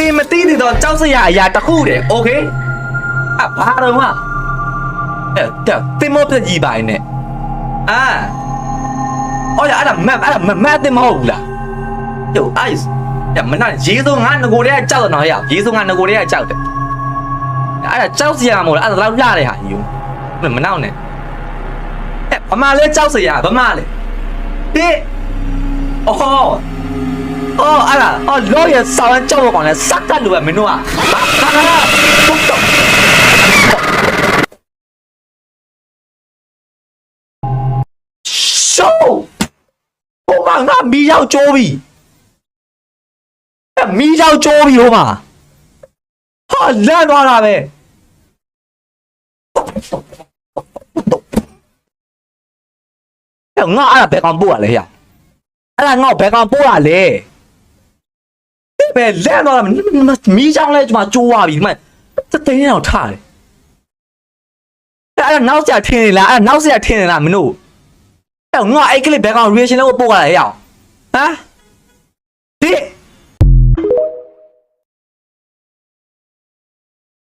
တင်မသိနေတော့ကြောက်စရာအရာတစ်ခုတည်းโอเคအဘာတော့မတင်မပြကြီးပိုင်းနဲ့အော်ရအဲ့ဒါမတ်တင်မဟုတ်ဘူးလားကျို ice မနာရေစုံငါငကိုတည်းကကြောက်တော့ရရေစုံငါငကိုတည်းကကြောက်တယ်အဲ့ဒါကြောက်စရာမဟုတ်လားအဲ့ဒါလောက်လှတဲ့ဟာယူမနောက်နဲ့ဗမာလဲကြောက်စရာဗမာလဲဒီအော်အဲ့ဒါလောရဆောင်းကြောက်ကောင်လဲစက်ကတ်လို့ပဲမင်းတို့ကဟာပုတ်တော့ရှောဟိုမှာငါမီးရောက်ကျိုးပြီမီးရောက်ကျိုးပြီဟိုမှာဟာလန့်သွားတာပဲငါအဲ့ဒါဘယ်ကောင်ပို့ရလဲဟဲ့အဲ့ဒါငါ့ဘယ်ကောင်ပို့ရလဲပဲလန့်သွားတာမီးချောင်းလဲကျွန်မကျိုးသွားပြီဒီမှာတသိန်းအောင်ထားတယ်အဲ့ဒါနောက်ကျထင်းနေလားအဲ့ဒါနောက်ကျထင်းနေလားမင်းတို့အဲ့ငါအဲ့ကလေးဘယ်ကောင် reaction လဲပို့ရလဲဟဲ့ဟမ်